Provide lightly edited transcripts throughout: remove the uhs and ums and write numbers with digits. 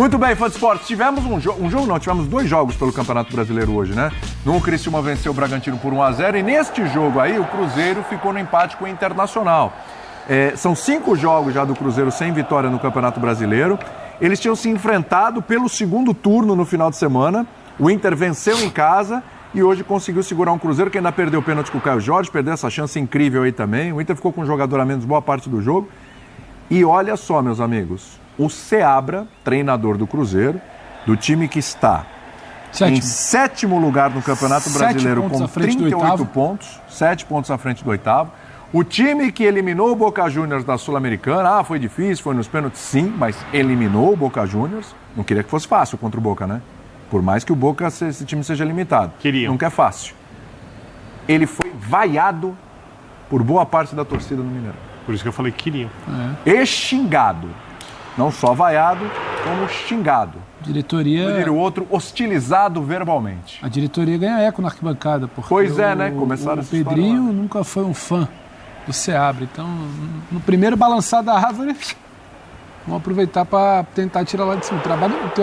Muito bem, fã de esportes. Tivemos tivemos 2 jogos pelo Campeonato Brasileiro hoje, né? No Criciúma venceu o Bragantino por 1-0 e neste jogo aí o Cruzeiro ficou no empate com o Internacional. São 5 jogos já do Cruzeiro sem vitória no Campeonato Brasileiro. Eles tinham se enfrentado pelo segundo turno no final de semana. O Inter venceu em casa e hoje conseguiu segurar um Cruzeiro que ainda perdeu o pênalti com o Caio Jorge, perdeu essa chance incrível aí também. O Inter ficou com um jogador a menos boa parte do jogo. E olha só, meus amigos, o Seabra, treinador do Cruzeiro, do time que está em 7º lugar no Campeonato Brasileiro com 38 pontos, 7 pontos à frente do 8º. O time que eliminou o Boca Juniors da Sul-Americana, foi difícil, foi nos pênaltis, sim, mas eliminou o Boca Juniors. Não queria que fosse fácil contra o Boca, né? Por mais que o Boca, esse time seja limitado. Nunca é fácil. Ele foi vaiado por boa parte da torcida no Mineirão. Por isso que eu falei que queriam. E xingado. Não só vaiado, como xingado. Diretoria... O outro hostilizado verbalmente. A diretoria ganha eco na arquibancada. Porque pois é, né? Começaram o Pedrinho nunca foi um fã do Seabra. Então, no primeiro balançar da árvore, vamos aproveitar para tentar tirar lá de cima. O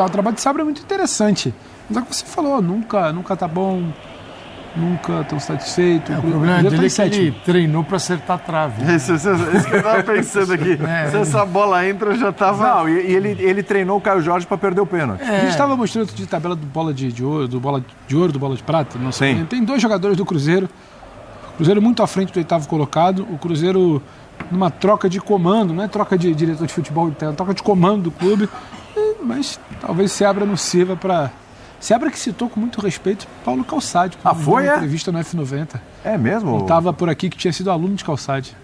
trabalho de Seabra é muito interessante. Mas é o que você falou, nunca tá bom, nunca tão satisfeito. O problema dele é que ele treinou para acertar a trave. Isso que eu estava pensando aqui. Se essa bola entra, já estava... Não, e ele treinou o Caio Jorge para perder o pênalti. A gente estava mostrando de tabela do bola de ouro, do bola de prata. Não sei. Tem 2 jogadores do Cruzeiro. O Cruzeiro muito à frente do 8º colocado. O Cruzeiro numa troca de comando, não é troca de diretor de futebol, é uma troca de comando do clube. Mas talvez Seabra não sirva para... Seabra que citou com muito respeito Paulo Calçade. Foi, uma entrevista no F90. É mesmo? Ele estava por aqui que tinha sido aluno de Calçade.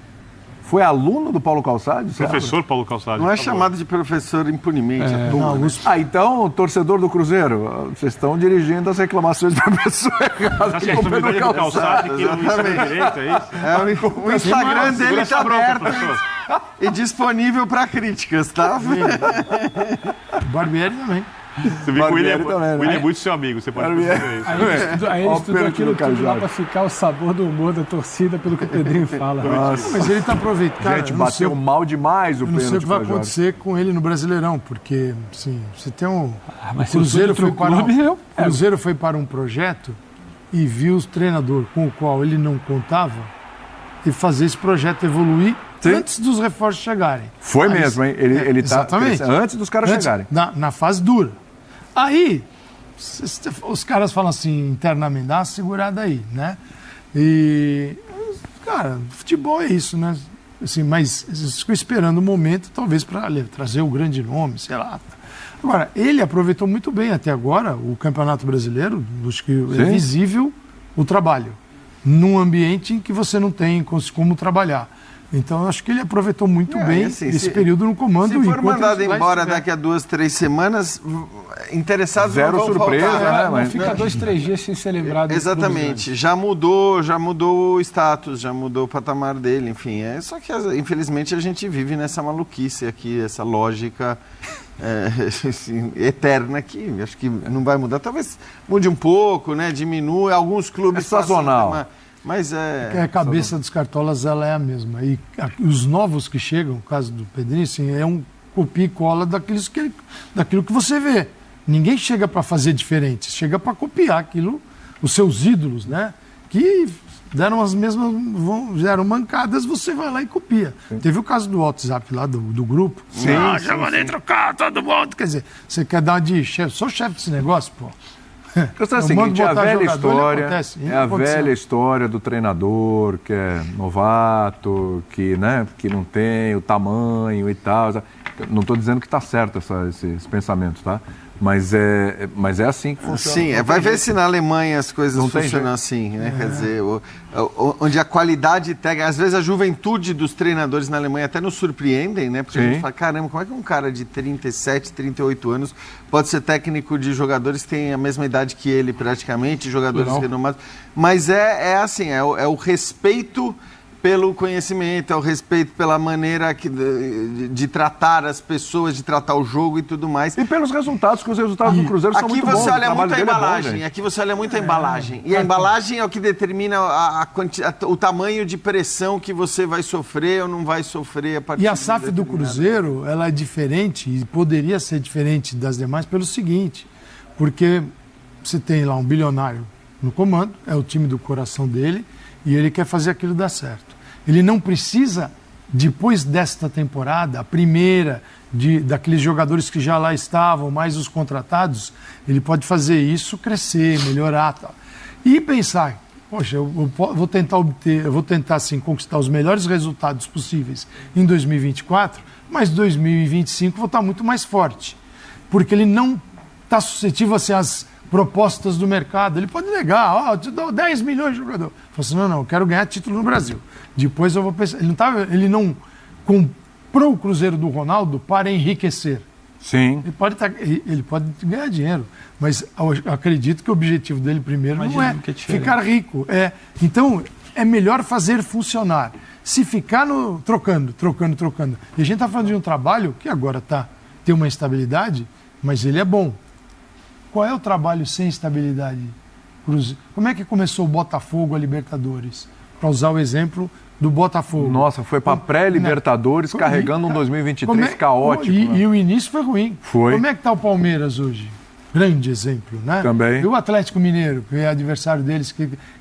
Foi aluno do Paulo Calçade? Professor Paulo Calçade. Não é chamado de professor impunemente. Então, torcedor do Cruzeiro, vocês estão dirigindo as reclamações da pessoa errada. Acho que é Calçade que não ensina direito, é isso? O Instagram dele está aberto e disponível para críticas, tá? Barbieri também. Você viu que o William é muito seu amigo, você pode perceber isso. Aí ele estudou aquilo tudo lá para ficar o sabor do humor da torcida, pelo que o Pedrinho fala. Nossa. Mas ele está aproveitando. Gente, bateu mal demais o pênalti. Eu não sei o que vai acontecer com ele no Brasileirão, porque, assim, você tem um... O Cruzeiro foi para um projeto e viu o treinador com o qual ele não contava e fazer esse projeto evoluir antes dos reforços chegarem. Foi mesmo, hein? Ele tá antes dos caras chegarem. Na fase dura. Aí, os caras falam assim, internamente, dá uma segurada aí, né? E, cara, futebol é isso, né? Assim, mas eles ficam esperando o momento, talvez, para trazer o grande nome, sei lá. Agora, ele aproveitou muito bem até agora o Campeonato Brasileiro, acho que é visível o trabalho, num ambiente em que você não tem como trabalhar. Então, eu acho que ele aproveitou muito bem esse período no comando. Se for mandado embora daqui a 2, 3 semanas, interessados não vão surpresa, faltar. Mas fica 2, 3 dias sem ser lembrado. Exatamente. Já mudou o status, já mudou o patamar dele, enfim. Só que, infelizmente, a gente vive nessa maluquice aqui, essa lógica assim, eterna que acho que não vai mudar. Talvez mude um pouco, né? Diminua. Alguns clubes... sazonal. Mas a cabeça dos cartolas ela é a mesma. E os novos que chegam, no caso do Pedrinho, assim, é um copia e cola daquilo que você vê. Ninguém chega para fazer diferente, chega para copiar aquilo, os seus ídolos, né? Que deram as mesmas, deram mancadas, você vai lá e copia. Sim. Teve o caso do WhatsApp lá do grupo. Já mandei trocar todo mundo. Quer dizer, você quer dar de chefe, sou chefe desse negócio, pô. É o seguinte, é a velha história do treinador que é novato, que não tem o tamanho e tal. Não estou dizendo que está certo esses pensamentos, tá? Mas é assim que funciona. Sim, vai ver se na Alemanha as coisas funcionam assim, né? Quer dizer, onde a qualidade técnica, às vezes a juventude dos treinadores na Alemanha até nos surpreendem, né? Porque a gente fala, caramba, como é que um cara de 37, 38 anos pode ser técnico de jogadores que têm a mesma idade que ele praticamente, jogadores renomados. Mas é assim, é o respeito pelo conhecimento, é o respeito pela maneira de tratar as pessoas, de tratar o jogo e tudo mais. E pelos resultados, que os resultados do Cruzeiro são muito bons. Aqui você olha muito a dele é bom, embalagem, aqui você olha muito a embalagem. E a embalagem é o que determina o tamanho de pressão que você vai sofrer ou não vai sofrer a partir E a SAF do Cruzeiro, ela é diferente, e poderia ser diferente das demais pelo seguinte, porque você tem lá um bilionário no comando, é o time do coração dele, e ele quer fazer aquilo dar certo. Ele não precisa, depois desta temporada, a primeira, daqueles jogadores que já lá estavam, mais os contratados, ele pode fazer isso crescer, melhorar, tal. E pensar, poxa, eu vou tentar assim, conquistar os melhores resultados possíveis em 2024, mas 2025 vou estar muito mais forte, porque ele não está suscetível assim, às propostas do mercado. Ele pode negar, eu te dou 10 milhões de jogador. Fala assim, não, eu quero ganhar título no Brasil. Depois eu vou pensar. Ele não comprou o Cruzeiro do Ronaldo para enriquecer. Sim. Ele pode ganhar dinheiro, mas eu acredito que o objetivo dele primeiro não é ficar rico. Então, é melhor fazer funcionar. Se ficar trocando. E a gente está falando de um trabalho que agora tem uma estabilidade, mas ele é bom. Qual é o trabalho sem estabilidade? Como é que começou o Botafogo a Libertadores? Para usar o exemplo do Botafogo. Nossa, foi para pré-Libertadores, carregando um 2023 caótico. E o início foi ruim. Foi. Como é que está o Palmeiras hoje? Grande exemplo, né? Também. E o Atlético Mineiro, que é adversário deles.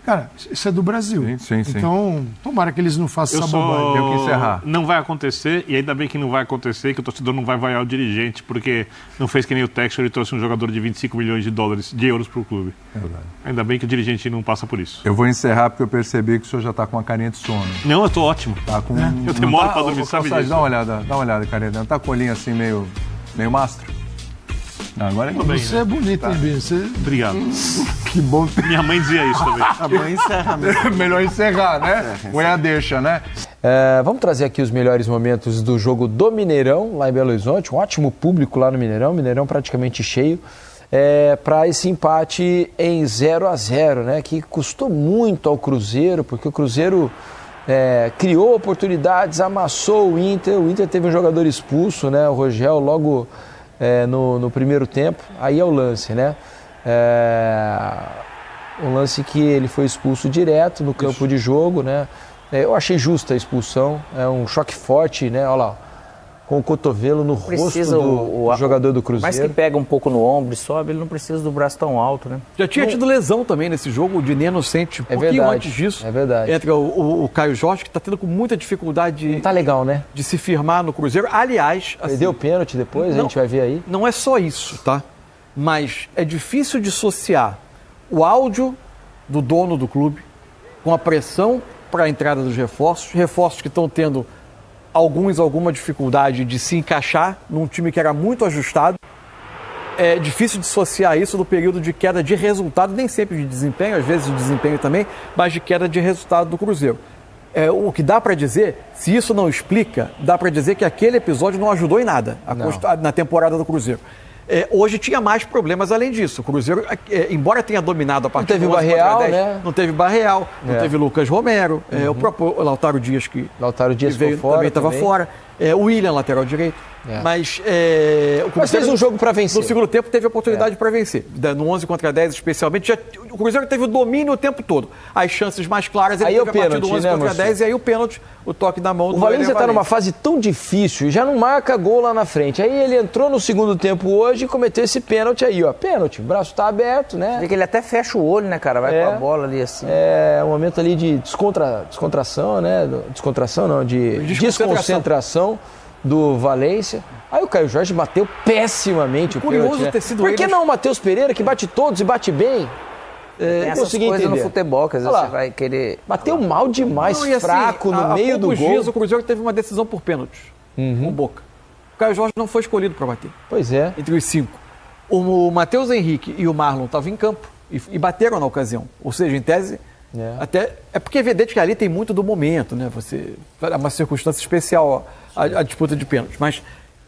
Cara, isso é do Brasil. Sim. Então, tomara que eles não façam essa bobagem. Tenho que encerrar. Não vai acontecer, e ainda bem que não vai acontecer, que o torcedor não vai vaiar o dirigente, porque não fez que nem o Textor e trouxe um jogador de 25 milhões de euros para o clube. Verdade. Ainda bem que o dirigente não passa por isso. Eu vou encerrar porque eu percebi que o senhor já está com uma carinha de sono. Não, eu tô ótimo. Tá com... Eu demoro para dormir, sabe disso? Dá uma olhada, carinha. Não tá com o olhinho assim meio mastro? Não, agora é bem, Você é bonito, hein, Bia? Obrigado. Que bom. Minha mãe dizia isso também. A mãe encerra mesmo. Melhor encerrar, né? Ou é a deixa, né? Vamos trazer aqui os melhores momentos do jogo do Mineirão, lá em Belo Horizonte. Um ótimo público lá no Mineirão praticamente cheio. Para esse empate em 0-0, né? Que custou muito ao Cruzeiro, porque o Cruzeiro criou oportunidades, amassou o Inter teve um jogador expulso, né? O Rogel logo no primeiro tempo. Aí é o lance, né? Um lance que ele foi expulso direto no campo de jogo, né? Eu achei justa a expulsão, é um choque forte, né? Olha lá, com o cotovelo no rosto do jogador do Cruzeiro. Mas que pega um pouco no ombro e sobe, ele não precisa do braço tão alto, né? Já tinha tido lesão também nesse jogo, o Diné Inocente, um pouquinho antes disso. É verdade. Entra o Caio Jorge, que está tendo com muita dificuldade Não tá legal, né? de se firmar no Cruzeiro. Aliás... Perdeu o pênalti depois, a gente vai ver aí. Não é só isso, tá? Mas é difícil dissociar o áudio do dono do clube com a pressão para a entrada dos reforços que estão tendo alguma dificuldade de se encaixar num time que era muito ajustado. É difícil dissociar isso do período de queda de resultado, nem sempre de desempenho, às vezes de desempenho também, mas de queda de resultado do Cruzeiro. O que dá para dizer, se isso não explica, dá para dizer que aquele episódio não ajudou em nada na temporada do Cruzeiro. Hoje tinha mais problemas além disso. O Cruzeiro, embora tenha dominado a partida... Não teve Barreal, né? Não teve Barreal, não teve Lucas Romero, o próprio Lautaro Dias que veio, também estava fora. O William, lateral direito. Mas o Cruzeiro, fez um jogo para vencer. No segundo tempo teve oportunidade para vencer. No 11 contra 10 especialmente. O Cruzeiro teve o domínio o tempo todo. As chances mais claras ele teve a partir do 11 contra 10 e aí o pênalti, o toque da mão do Valência está numa fase tão difícil, já não marca gol lá na frente. Aí ele entrou no segundo tempo hoje e cometeu esse pênalti aí, ó. Pênalti, o braço está aberto, né? Vê que ele até fecha o olho, né, cara? Vai com a bola ali assim. É um momento ali de descontração, né? De desconcentração do Valência. Aí o Caio Jorge bateu pessimamente o pênalti, né? ter sido Por que não o Matheus Pereira, que bate todos e bate bem? Tem essas coisas no futebol, que às vezes você vai querer... Bateu mal demais, fraco, no meio do gol. Dias, o Cruzeiro teve uma decisão por pênaltis, com Boca. O Caio Jorge não foi escolhido para bater. Pois é. Entre os 5. O Matheus Henrique e o Marlon estavam em campo e bateram na ocasião. Ou seja, em tese, até... É porque é evidente que ali tem muito do momento, né? É uma circunstância especial a disputa de pênaltis, mas...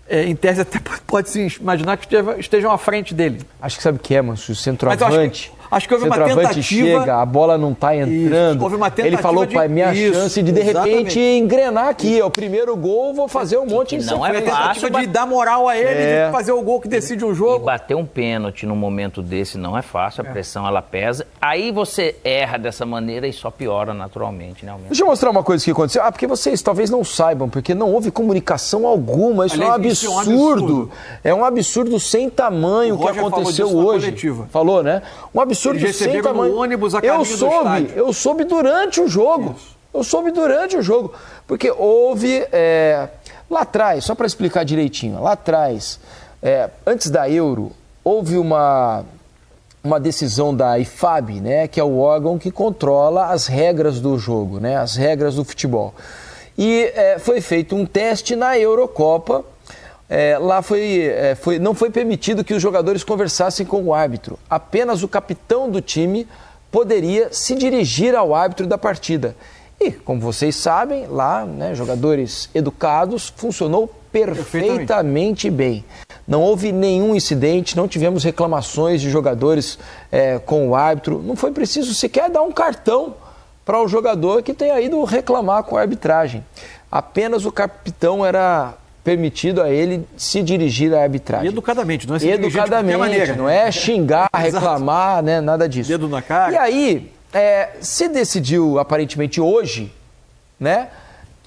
em tese até pode-se imaginar que estejam à frente dele. Acho que sabe o que é, mas o centroavante Acho que houve uma centroavante tentativa... chega, a bola não está entrando. Houve uma tentativa ele falou, pai, minha chance de repente engrenar aqui. É o primeiro gol, vou fazer um monte de não é fácil de dar moral a ele, de fazer o gol que decide um jogo. E bater um pênalti num momento desse não é fácil, a pressão ela pesa. Aí você erra dessa maneira e só piora naturalmente, né? Deixa eu mostrar uma coisa que aconteceu. Porque vocês talvez não saibam, porque não houve comunicação alguma. Isso, aliás, é um absurdo. É um absurdo sem tamanho o que aconteceu hoje. Falou, né? Um absurdo sem tamanho. Ônibus a caminho do estádio. Eu soube durante o jogo. Porque houve lá atrás, só para explicar direitinho, lá atrás, antes da Euro, houve uma decisão da IFAB, né, que é o órgão que controla as regras do jogo, né, as regras do futebol. E foi feito um teste na Eurocopa. Lá não foi permitido que os jogadores conversassem com o árbitro. Apenas o capitão do time poderia se dirigir ao árbitro da partida. E, como vocês sabem, lá, né, jogadores educados, funcionou perfeitamente bem. Não houve nenhum incidente, não tivemos reclamações de jogadores com o árbitro. Não foi preciso sequer dar um cartão para o jogador que tenha ido reclamar com a arbitragem. Apenas o capitão era permitido a ele se dirigir à arbitragem. E educadamente, não é se dirigir de qualquer maneira. Não é xingar, reclamar, né, nada disso. Dedo na cara. E aí, se decidiu aparentemente hoje, né,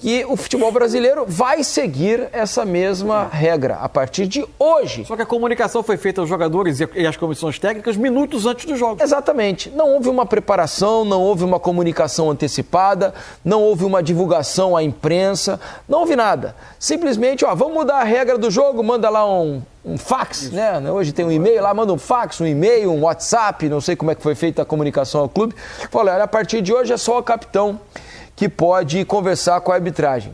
que o futebol brasileiro vai seguir essa mesma regra a partir de hoje. Só que a comunicação foi feita aos jogadores e às comissões técnicas minutos antes do jogo. Exatamente. Não houve uma preparação, não houve uma comunicação antecipada, não houve uma divulgação à imprensa, não houve nada. Simplesmente, vamos mudar a regra do jogo, manda lá um fax, né? Hoje tem um e-mail lá, manda um fax, um e-mail, um WhatsApp, não sei como é que foi feita a comunicação ao clube. Falei, olha, a partir de hoje é só o capitão que pode conversar com a arbitragem.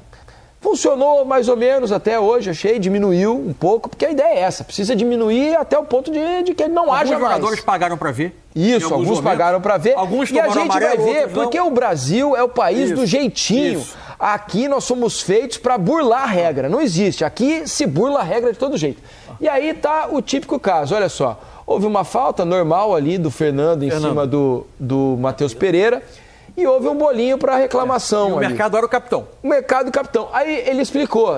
Funcionou mais ou menos até hoje, achei, diminuiu um pouco, porque a ideia é essa, precisa diminuir até o ponto de que ele não haja mais. Alguns jogadores pagaram para ver. Isso, alguns pagaram para ver. Alguns e a gente amarelo, vai ver, porque o Brasil é o país do jeitinho. Isso. Aqui nós somos feitos para burlar a regra, não existe. Aqui se burla a regra de todo jeito. E aí tá o típico caso, olha só. Houve uma falta normal ali do Fernando em cima do Matheus Pereira. E houve um bolinho para reclamação. E o mercado era o capitão. O mercado e o capitão. Aí ele explicou,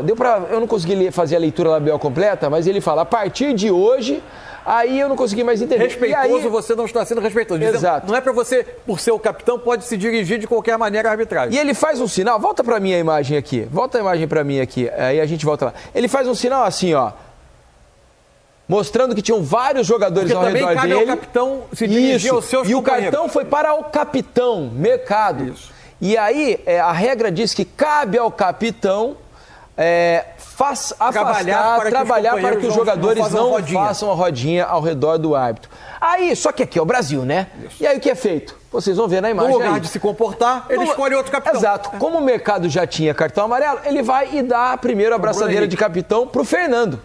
eu não consegui fazer a leitura labial completa, mas ele fala, a partir de hoje, aí eu não consegui mais entender. Respeitoso, você não está sendo respeitoso. Exato. Não é para você, por ser o capitão, pode se dirigir de qualquer maneira à arbitragem. E ele faz um sinal, volta para mim a imagem aqui, volta a imagem para mim aqui, aí a gente volta lá. Ele faz um sinal assim, mostrando que tinham vários jogadores ao redor dele. Porque também cabe ao capitão se dirigir aos seus companheiros. E o cartão foi para o capitão, mercado. Isso. E aí, a regra diz que cabe ao capitão trabalhar para que os jogadores não façam a rodinha ao redor do árbitro. Aí, só que aqui é o Brasil, né? Isso. E aí o que é feito? Vocês vão ver na imagem. No lugar de se comportar, ele escolhe outro capitão. Exato. Como o mercado já tinha cartão amarelo, ele vai e dá a primeira abraçadeira de capitão pro Fernando.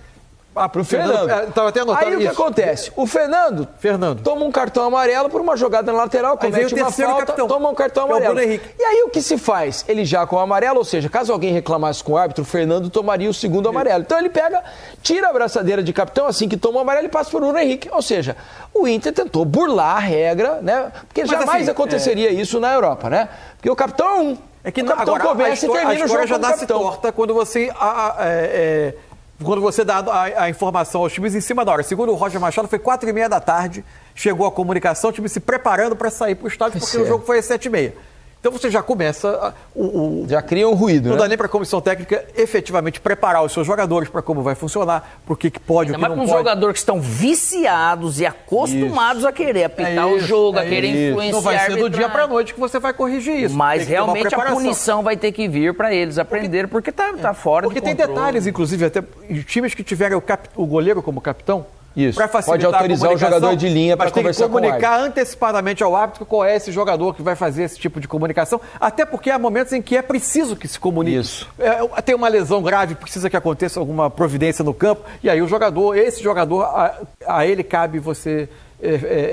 Pro Fernando. Tava até anotado aí o que acontece? O Fernando toma um cartão amarelo por uma jogada na lateral, comete uma falta, toma um cartão amarelo. E aí o que se faz? Ele já com o amarelo, ou seja, caso alguém reclamasse com o árbitro, o Fernando tomaria o segundo amarelo. Então ele tira a abraçadeira de capitão, assim que toma o amarelo, e passa por Bruno Henrique. Ou seja, o Inter tentou burlar a regra, né? Porque jamais aconteceria isso na Europa, né? Porque o capitão é um. É que o capitão agora, começa e termina o jogo já com o dá-se capitão. torta quando você dá a informação aos times em cima da hora. Segundo o Roger Machado, foi 4h30 da tarde, chegou a comunicação, o time se preparando para sair para o estádio, porque o jogo foi às 7h30. Então você já começa... já cria um ruído, Não dá nem para a comissão técnica efetivamente preparar os seus jogadores para como vai funcionar, por que pode, o que não pode. Mas com jogadores que estão viciados e acostumados a querer apitar o jogo, a querer influenciar. Não vai ser do dia para a noite que você vai corrigir isso. Mas realmente a punição vai ter que vir para eles aprenderem, porque tá fora de controle. Porque tem detalhes, inclusive, até times que tiverem o goleiro como capitão, isso. Para facilitar pode autorizar o jogador de linha para conversar com o árbitro. Comunicar antecipadamente ao árbitro qual é esse jogador que vai fazer esse tipo de comunicação, até porque há momentos em que é preciso que se comunique. Isso. Tem uma lesão grave, precisa que aconteça alguma providência no campo, e aí esse jogador, a ele cabe você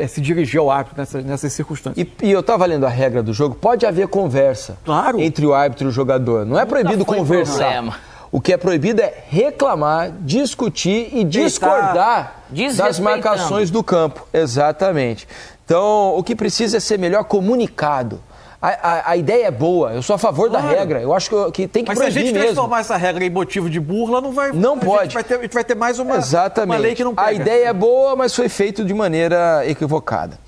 se dirigir ao árbitro nessas circunstâncias. E eu estava lendo a regra do jogo, pode haver conversa entre o árbitro e o jogador. Não é proibido conversar. O que é proibido é reclamar, discutir e discordar das marcações do campo. Exatamente. Então, o que precisa é ser melhor comunicado. A ideia é boa, eu sou a favor da regra, eu acho que tem que Mas se a proibir gente mesmo. transformar essa regra em motivo de burla, Não pode. A gente vai ter mais uma Exatamente. lei que não pega. A ideia é boa, mas foi feito de maneira equivocada.